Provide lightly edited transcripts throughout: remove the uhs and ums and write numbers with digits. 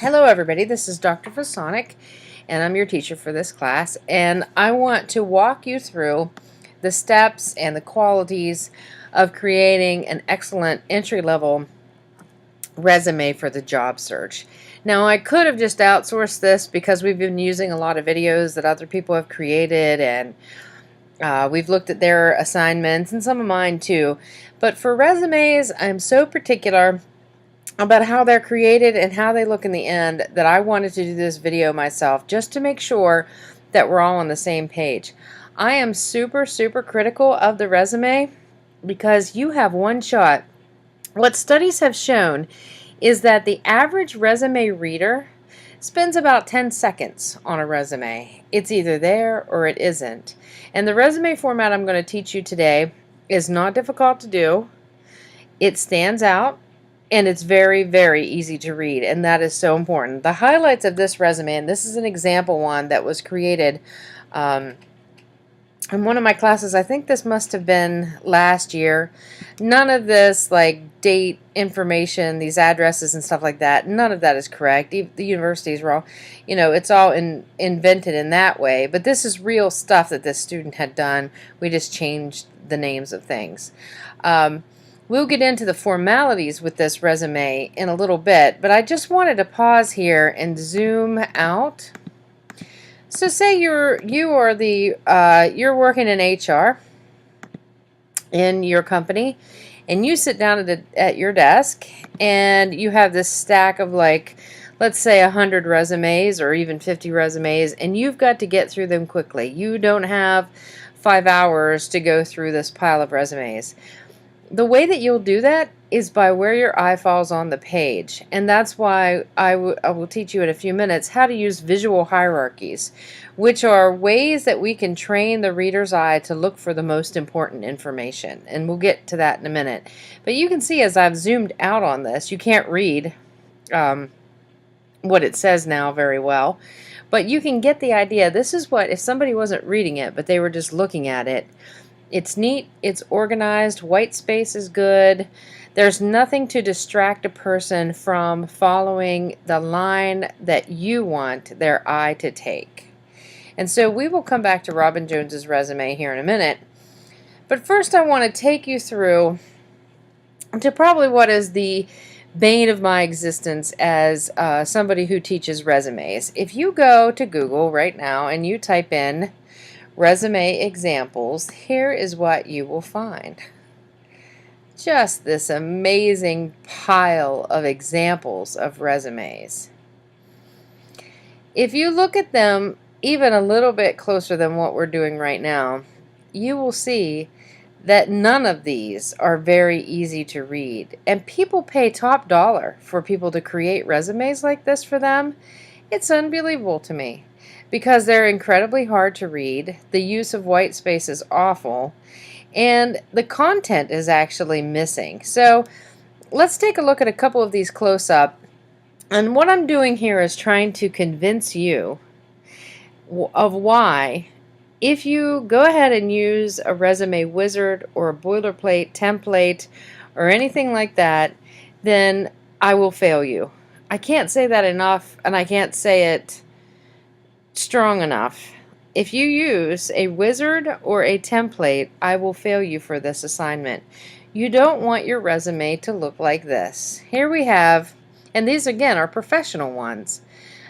Hello everybody, this is Dr. Fisanick and I'm your teacher for this class, and I want to walk you through the steps and the qualities of creating an excellent entry-level resume for the job search. Now, I could have just outsourced this because we've been using a lot of videos that other people have created, and we've looked at their assignments and some of mine too. But for resumes, I'm so particular about how they're created and how they look in the end that I wanted to do this video myself just to make sure that we're all on the same page. I am super critical of the resume because you have one shot. What studies have shown is that the average resume reader spends about 10 seconds on a resume. It's either there or it isn't. And the resume format I'm going to teach you today is not difficult to do. It stands out. And it's very easy to read, and that is so important. The highlights of this resume, and this is an example one that was created in one of my classes. I think this must have been last year. None of this, like date information, these addresses and stuff like that, none of that is correct. The universities were all, it's all invented in that way. But this is real stuff that this student had done. We just changed the names of things. We'll get into the formalities with this resume in a little bit, but I just wanted to pause here and zoom out. So say you're working in HR in your company, and you sit down at your desk and you have this stack of, like, let's say 100 resumes or even 50 resumes, and you've got to get through them quickly. You don't have 5 hours to go through this pile of resumes. The way that you'll do that is by where your eye falls on the page, and that's why I will teach you in a few minutes how to use visual hierarchies, which are ways that we can train the reader's eye to look for the most important information, and we'll get to that in a minute. But you can see as I've zoomed out on this, you can't read what it says now very well, but you can get the idea. This is what, if somebody wasn't reading it but they were just looking at it, it's neat, it's organized, white space is good. There's nothing to distract a person from following the line that you want their eye to take. And so we will come back to Robin Jones's resume here in a minute. But first I want to take you through to probably what is the bane of my existence as somebody who teaches resumes. If you go to Google right now and you type in resume examples, here is what you will find. Just this amazing pile of examples of resumes. If you look at them even a little bit closer than what we're doing right now, you will see that none of these are very easy to read. And people pay top dollar for people to create resumes like this for them. It's unbelievable to me, because they're incredibly hard to read. The use of white space is awful, and the content is actually missing. So let's take a look at a couple of these close up. And what I'm doing here is trying to convince you of why, if you go ahead and use a resume wizard or a boilerplate template or anything like that, then I will fail you. I can't say that enough, and I can't say it strong enough. If you use a wizard or a template, I will fail you for this assignment. You don't want your resume to look like this. Here we have, and these again are professional ones,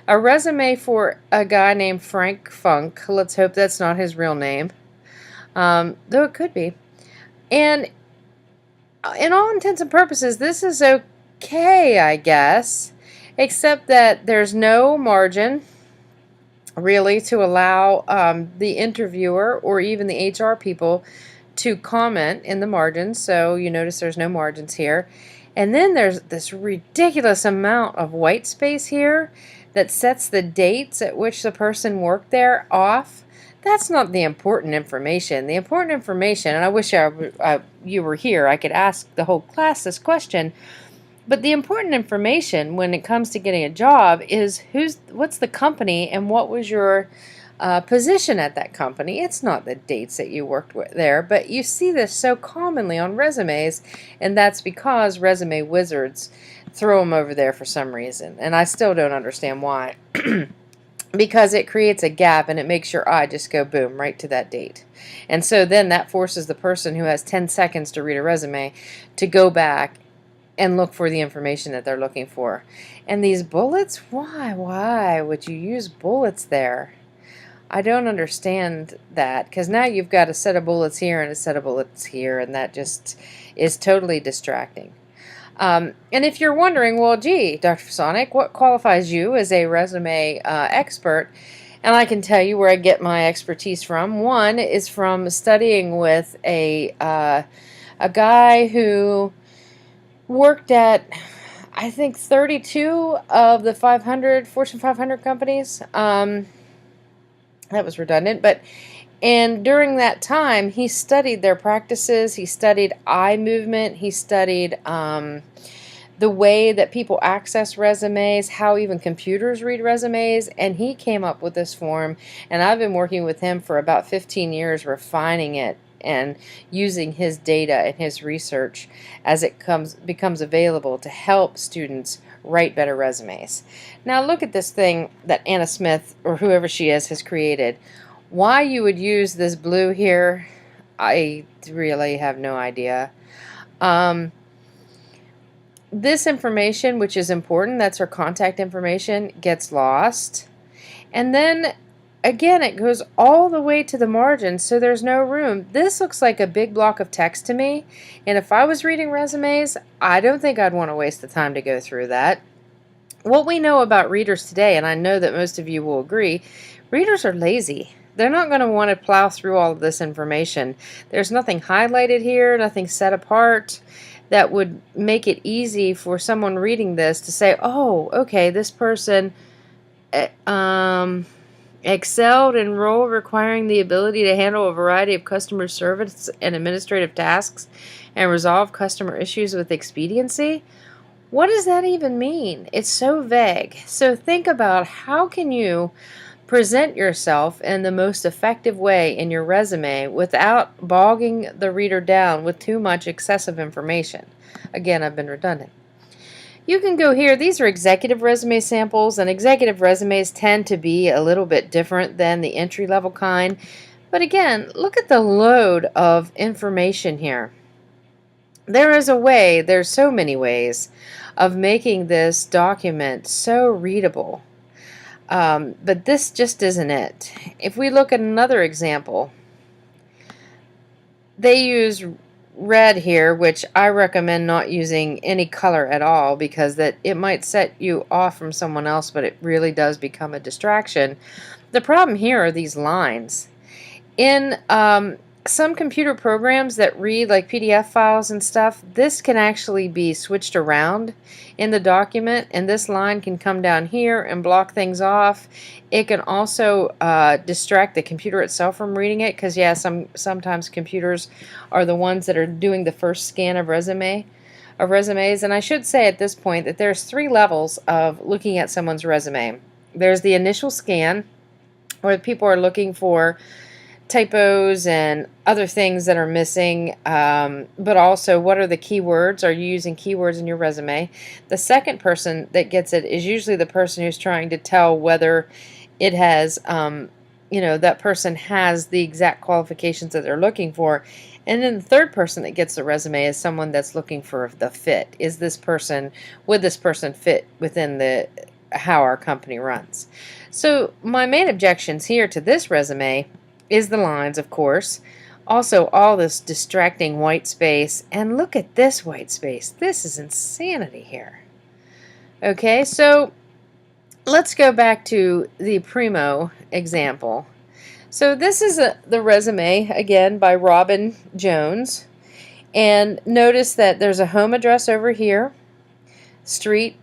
a resume for a guy named Frank Funk. Let's hope that's not his real name, though it could be. And in all intents and purposes, this is okay, I guess, except that there's no margin really to allow the interviewer or even the HR people to comment in the margins. So you notice there's no margins here. And then there's this ridiculous amount of white space here that sets the dates at which the person worked there off. That's not the important information. The important information, and I wish you were here, I could ask the whole class this question, but the important information when it comes to getting a job is what's the company and what was your position at that company. It's not the dates that you worked with there, but you see this so commonly on resumes, and that's because resume wizards throw them over there for some reason. And I still don't understand why. Because it creates a gap and it makes your eye just go boom right to that date. And so then that forces the person who has 10 seconds to read a resume to go back and look for the information that they're looking for. And these bullets, why would you use bullets there? I don't understand that, because now you've got a set of bullets here and a set of bullets here, and that just is totally distracting. And if you're wondering, well, gee, Dr. Fisanick, what qualifies you as a resume expert? And I can tell you where I get my expertise from. One is from studying with a guy who worked at, I think, 32 of the Fortune 500 companies. That was redundant, and during that time, he studied their practices, he studied eye movement, he studied the way that people access resumes, how even computers read resumes, and he came up with this form, and I've been working with him for about 15 years, refining it and using his data and his research as it becomes available to help students write better resumes. Now look at this thing that Anna Smith, or whoever she is, has created. Why you would use this blue here, I really have no idea. This information, which is important, that's her contact information, gets lost. And then again, it goes all the way to the margin, so there's no room. This looks like a big block of text to me, and if I was reading resumes, I don't think I'd want to waste the time to go through that. What we know about readers today, and I know that most of you will agree, readers are lazy. They're not going to want to plow through all of this information. There's nothing highlighted here, nothing set apart that would make it easy for someone reading this to say, oh, okay, this person excelled in role requiring the ability to handle a variety of customer service and administrative tasks and resolve customer issues with expediency. What does that even mean? It's so vague. So think about, how can you present yourself in the most effective way in your resume without bogging the reader down with too much excessive information? Again, I've been redundant. You can go here. These are executive resume samples, and executive resumes tend to be a little bit different than the entry-level kind. But again, look at the load of information here. There is a way, there's so many ways of making this document so readable. But this just isn't it. If we look at another example, they use red here, which I recommend not using any color at all, because that it might set you off from someone else, but it really does become a distraction. The problem here are these lines. In some computer programs that read like PDF files and stuff, this can actually be switched around in the document, and this line can come down here and block things off. It can also distract the computer itself from reading it, because yeah, sometimes computers are the ones that are doing the first scan of resumes. And I should say at this point that there's 3 levels of looking at someone's resume. There's the initial scan, where people are looking for typos and other things that are missing, but also what are the keywords? Are you using keywords in your resume? The second person that gets it is usually the person who's trying to tell whether it has, that person has the exact qualifications that they're looking for. And then the third person that gets the resume is someone that's looking for the fit. Would this person fit within how our company runs? So my main objections here to this resume is the lines, of course. Also, all this distracting white space. And look at this white space. This is insanity here. Okay, so let's go back to the Primo example. So this is the resume, again, by Robin Jones. And notice that there's a home address over here, street,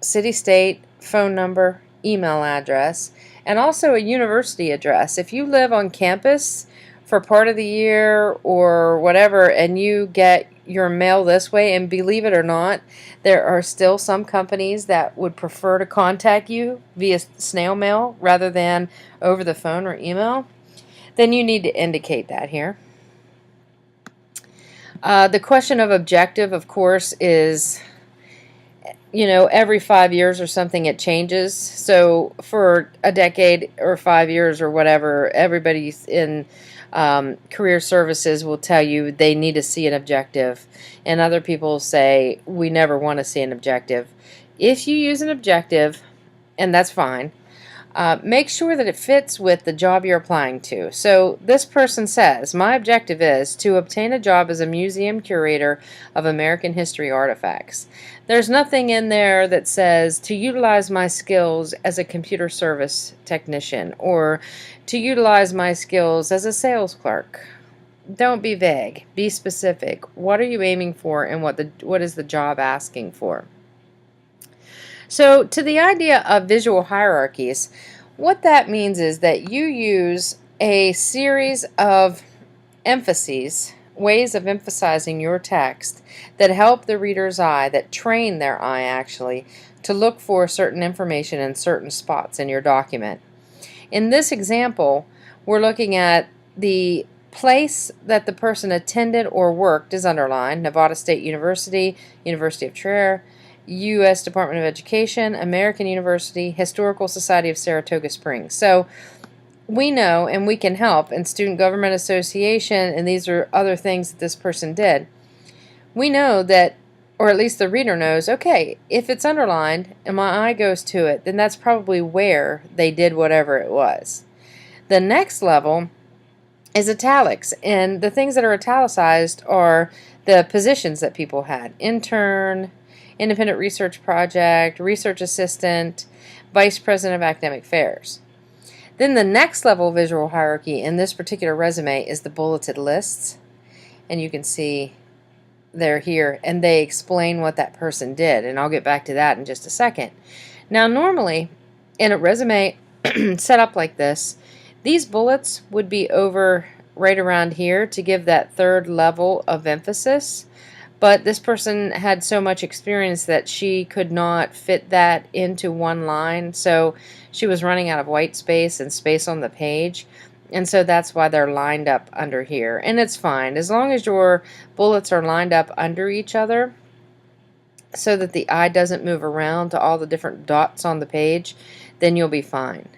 city, state, phone number, email address, and also a university address. If you live on campus for part of the year or whatever, and you get your mail this way, and believe it or not, there are still some companies that would prefer to contact you via snail mail rather than over the phone or email, then you need to indicate that here. The question of objective, of course, is every 5 years or something it changes. So for a decade or 5 years or whatever, everybody in career services will tell you they need to see an objective, and other people say we never want to see an objective. If you use an objective, and that's fine, make sure that it fits with the job you're applying to. So this person says, my objective is to obtain a job as a museum curator of American history artifacts. There's nothing in there that says to utilize my skills as a computer service technician or to utilize my skills as a sales clerk. Don't be vague. Be specific. What are you aiming for, and what is the job asking for? So to the idea of visual hierarchies, what that means is that you use a series of emphases, ways of emphasizing your text that help the reader's eye, that train their eye actually, to look for certain information in certain spots in your document. In this example, we're looking at the place that the person attended or worked is underlined: Nevada State University, University of Trier, U.S. Department of Education, American University, Historical Society of Saratoga Springs. So we know, and we can help, and Student Government Association, and these are other things that this person did. We know that, or at least the reader knows, okay, if it's underlined and my eye goes to it, then that's probably where they did whatever it was. The next level is italics, and the things that are italicized are the positions that people had: intern, independent research project, research assistant, vice president of academic affairs. Then the next level visual hierarchy in this particular resume is the bulleted lists, and you can see they're here, and they explain what that person did, and I'll get back to that in just a second. Now normally in a resume set up like this, these bullets would be over right around here to give that third level of emphasis. But this person had so much experience that she could not fit that into one line, so she was running out of white space and space on the page, and so that's why they're lined up under here. And it's fine, as long as your bullets are lined up under each other so that the eye doesn't move around to all the different dots on the page, then you'll be fine.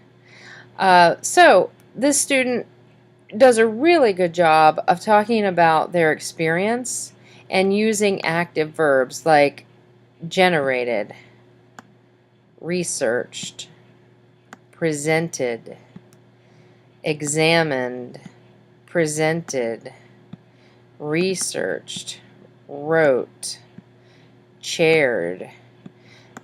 So this student does a really good job of talking about their experience and using active verbs like generated, researched, presented, examined, presented, researched, wrote, chaired.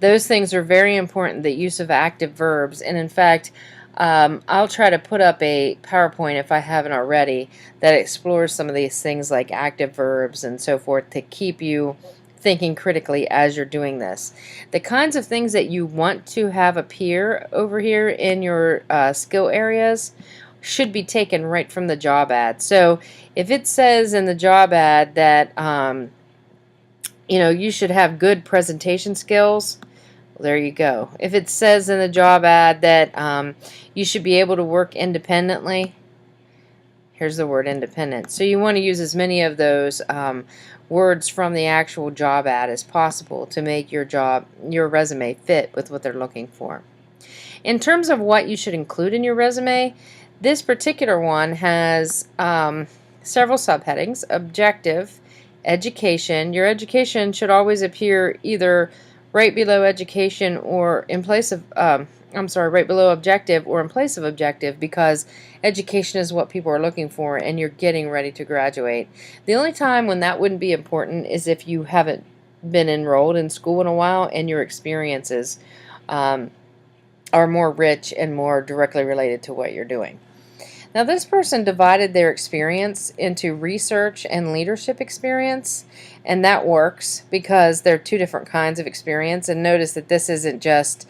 Those things are very important, the use of active verbs, and in fact, I'll try to put up a PowerPoint, if I haven't already, that explores some of these things like active verbs and so forth to keep you thinking critically as you're doing this. The kinds of things that you want to have appear over here in your skill areas should be taken right from the job ad. So if it says in the job ad that you should have good presentation skills, well, there you go. If it says in the job ad that you should be able to work independently, here's the word independent. So you want to use as many of those words from the actual job ad as possible to make your resume fit with what they're looking for. In terms of what you should include in your resume, this particular one has several subheadings: objective, education. Your education should always appear either right below education or in place of, right below objective or in place of objective, because education is what people are looking for and you're getting ready to graduate. The only time when that wouldn't be important is if you haven't been enrolled in school in a while and your experiences are more rich and more directly related to what you're doing. Now this person divided their experience into research and leadership experience, and that works because they're two different kinds of experience. And notice that this isn't just,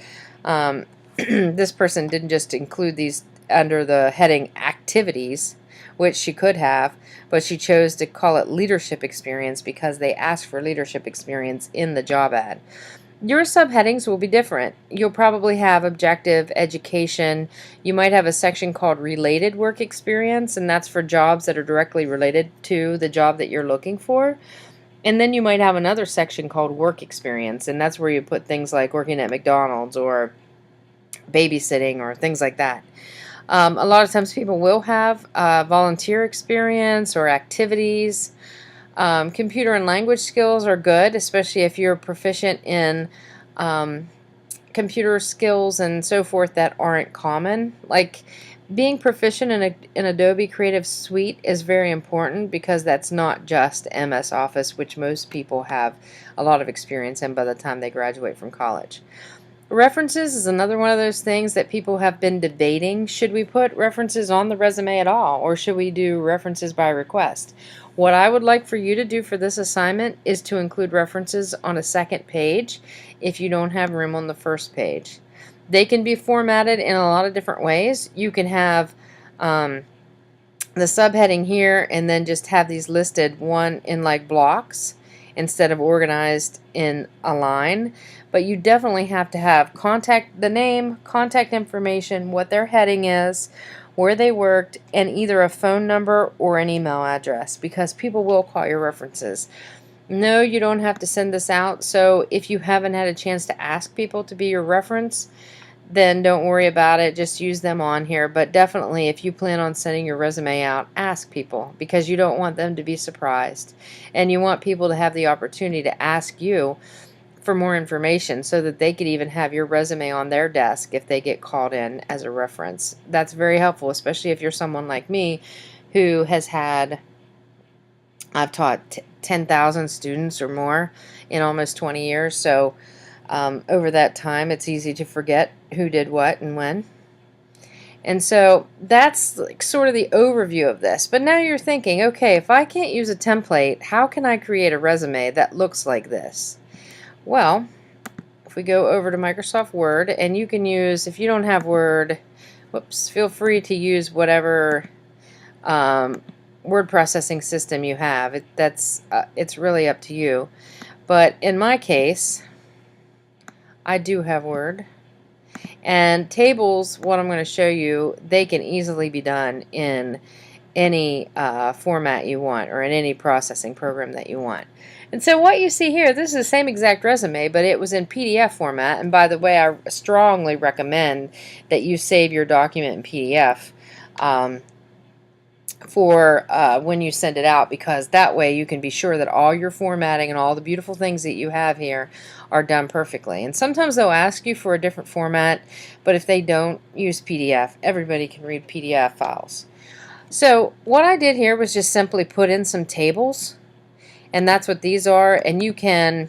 this person didn't just include these under the heading activities, which she could have, but she chose to call it leadership experience because they asked for leadership experience in the job ad. Your subheadings will be different. You'll probably have objective, education. You might have a section called related work experience, and that's for jobs that are directly related to the job that you're looking for. And then you might have another section called work experience, and that's where you put things like working at McDonald's or babysitting or things like that. A lot of times people will have volunteer experience or activities. Computer and language skills are good, especially if you're proficient in computer skills and so forth that aren't common. Like being proficient in Adobe Creative Suite is very important because that's not just MS Office, which most people have a lot of experience in by the time they graduate from college. References is another one of those things that people have been debating. Should we put references on the resume at all, or should we do references by request? What I would like for you to do for this assignment is to include references on a second page if you don't have room on the first page. They can be formatted in a lot of different ways. You can have the subheading here and then just have these listed one in like blocks instead of organized in a line. But you definitely have to have the name, contact information, what their heading is, where they worked, and either a phone number or an email address, because people will call your references. No, you don't have to send this out, so if you haven't had a chance to ask people to be your reference, then don't worry about it. Just use them on here. But definitely, if you plan on sending your resume out, ask people, because you don't want them to be surprised. And you want people to have the opportunity to ask you for more information so that they could even have your resume on their desk if they get called in as a reference. That's very helpful, especially if you're someone like me who has had, I've taught 10,000 students or more in almost 20 years. So over that time, it's easy to forget who did what and when. And so that's like sort of the overview of this. But now you're thinking, okay, if I can't use a template, how can I create a resume that looks like this? Well, if we go over to Microsoft Word, and you can use, if you don't have Word, feel free to use whatever word processing system you have. It's really up to you. But in my case, I do have Word. And tables, what I'm going to show you, they can easily be done in any format you want, or in any processing program that you want. And so what you see here, this is the same exact resume, but it was in PDF format. And by the way, I strongly recommend that you save your document in PDF for when you send it out, because that way you can be sure that all your formatting and all the beautiful things that you have here are done perfectly. And sometimes they'll ask you for a different format, but if they don't, use PDF. Everybody can read PDF files. So what I did here was just simply put in some tables, and that's what these are. And you can,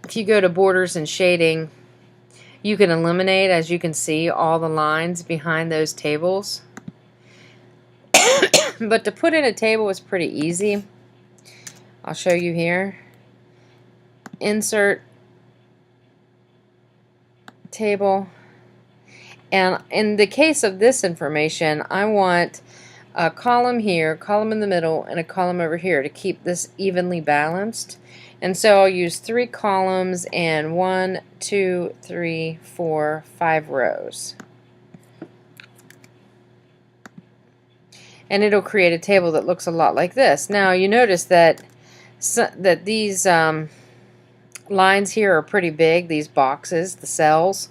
if you go to borders and shading, you can eliminate, as you can see, all the lines behind those tables. But to put in a table is pretty easy. I'll show you here. Insert table. And in the case of this information, I want a column here, column in the middle, and a column over here to keep this evenly balanced. And so I'll use 3 columns and 1, 2, 3, 4, 5 rows. And it'll create a table that looks a lot like this. Now you notice that these lines here are pretty big, these boxes, the cells.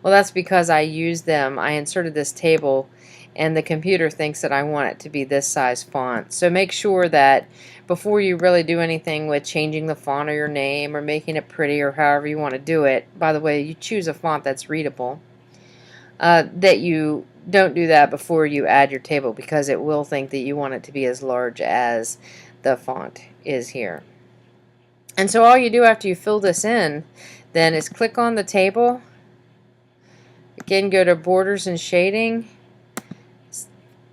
Well, that's because I used them. I inserted this table, and the computer thinks that I want it to be this size font. So make sure that before you really do anything with changing the font of your name or making it pretty or however you want to do it, by the way, you choose a font that's readable, that you don't do that before you add your table, because it will think that you want it to be as large as the font is here. And so all you do after you fill this in then is click on the table. Again, go to borders and shading.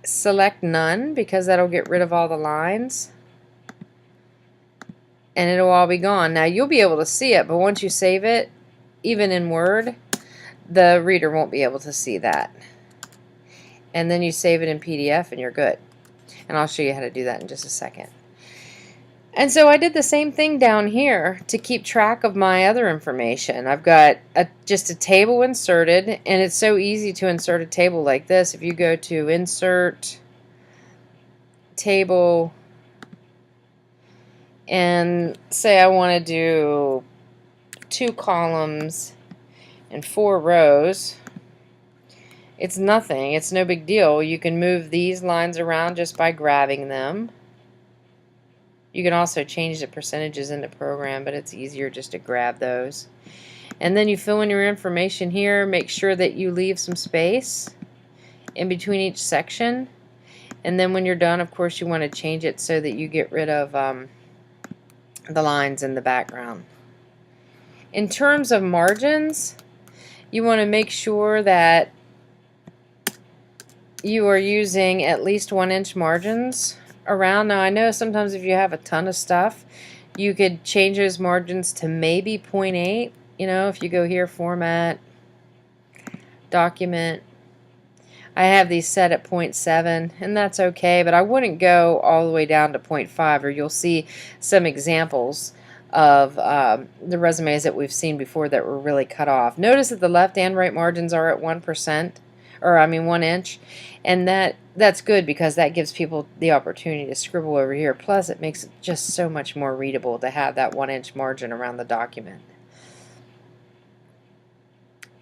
Select none, because that'll get rid of all the lines. And it'll all be gone. Now you'll be able to see it, but once you save it, even in Word, the reader won't be able to see that. And then you save it in PDF and you're good. And I'll show you how to do that in just a second. And so I did the same thing down here to keep track of my other information. I've got just a table inserted, and it's so easy to insert a table like this. If you go to Insert, Table, and say I want to do 2 columns and 4 rows, it's nothing. It's no big deal. You can move these lines around just by grabbing them. You can also change the percentages in the program, but it's easier just to grab those. And then you fill in your information here. Make sure that you leave some space in between each section. And then when you're done, of course, you want to change it so that you get rid of the lines in the background. In terms of margins, you want to make sure that you are using at least 1-inch margins around. Now I know sometimes if you have a ton of stuff, you could change those margins to maybe 0.8. You know, if you go here, format, document. I have these set at 0.7, and that's okay, but I wouldn't go all the way down to 0.5, or you'll see some examples of the resumes that we've seen before that were really cut off. Notice that the left and right margins are at 1%, or I mean 1 inch, and that's good because that gives people the opportunity to scribble over here. Plus, it makes it just so much more readable to have that 1-inch margin around the document.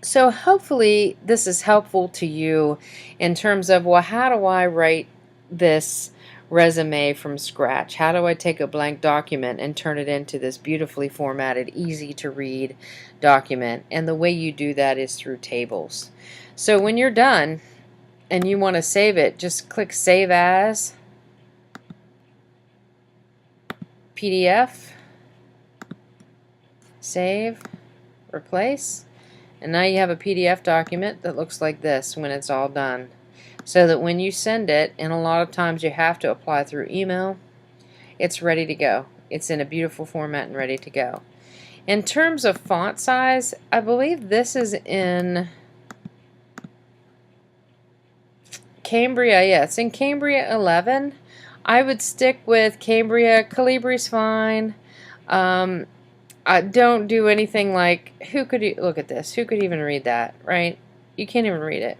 So hopefully this is helpful to you in terms of, well, how do I write this resume from scratch? How do I take a blank document and turn it into this beautifully formatted, easy to read document? And the way you do that is through tables. So when you're done and you want to save it, just click Save As, PDF, Save, Replace. And now you have a PDF document that looks like this when it's all done. So that when you send it, and a lot of times you have to apply through email, it's ready to go. It's in a beautiful format and ready to go. In terms of font size, I believe this is in Cambria. Yeah, it's in Cambria 11. I would stick with Cambria. Calibri's fine. Don't do anything like, who could look at this? Who could even read that, right? You can't even read it.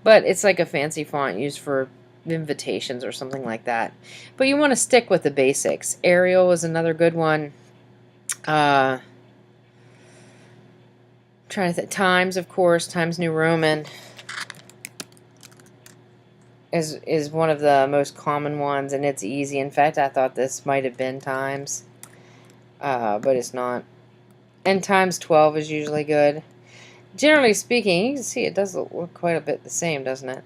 But it's like a fancy font used for invitations or something like that. But you want to stick with the basics. Arial is another good one. Trying to think. Times, of course. Times New Roman is one of the most common ones, and it's easy. In fact, I thought this might have been Times. But it's not. And times 12 is usually good. Generally speaking, you can see it does look quite a bit the same, doesn't it?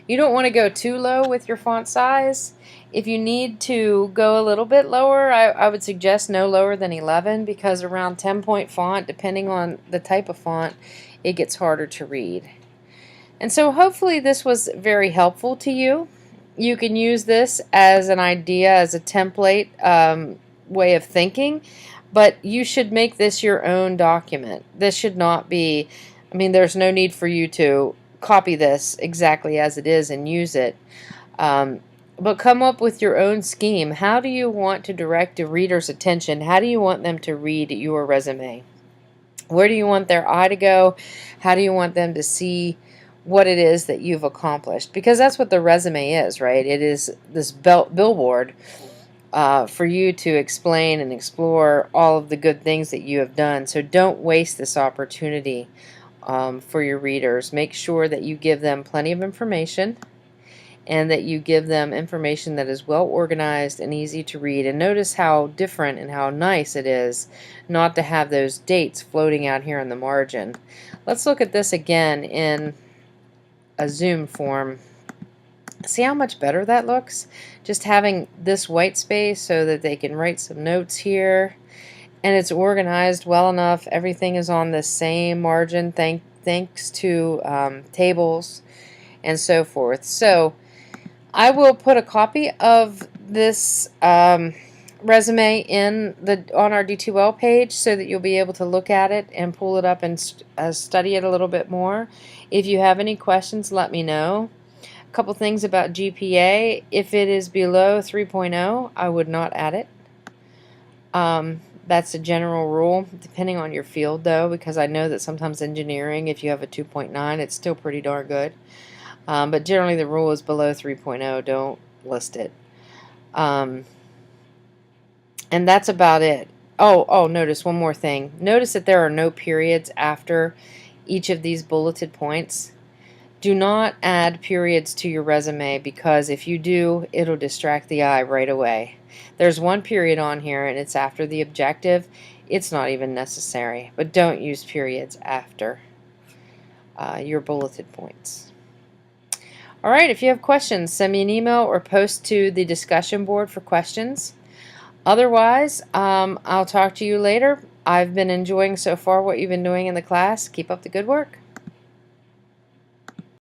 You don't want to go too low with your font size. If you need to go a little bit lower, I would suggest no lower than 11, because around 10-point font, depending on the type of font, it gets harder to read. And so hopefully this was very helpful to you. You can use this as an idea, as a template way of thinking, but you should make this your own document. This should not be, I mean, there's no need for you to copy this exactly as it is and use it, but come up with your own scheme. How do you want to direct a reader's attention? How do you want them to read your resume? Where do you want their eye to go? How do you want them to see what it is that you've accomplished? Because that's what the resume is, right? It is this billboard for you to explain and explore all of the good things that you have done. So don't waste this opportunity for your readers. Make sure that you give them plenty of information, and that you give them information that is well organized and easy to read. And notice how different and how nice it is not to have those dates floating out here in the margin. Let's look at this again in a zoom form. See how much better that looks? Just having this white space so that they can write some notes here. And it's organized well enough. Everything is on the same margin thanks to tables and so forth. So I will put a copy of this resume on our D2L page so that you'll be able to look at it and pull it up and study it a little bit more. If you have any questions, let me know. Couple things about GPA. If it is below 3.0, I would not add it. That's a general rule, depending on your field though, because I know that sometimes engineering, if you have a 2.9, it's still pretty darn good. But generally the rule is below 3.0, don't list it. And that's about it. Notice one more thing. Notice that there are no periods after each of these bulleted points. Do not add periods to your resume, because if you do, it'll distract the eye right away. There's one period on here and it's after the objective. It's not even necessary, but don't use periods after your bulleted points. Alright, if you have questions, send me an email or post to the discussion board for questions. Otherwise, I'll talk to you later. I've been enjoying so far what you've been doing in the class. Keep up the good work.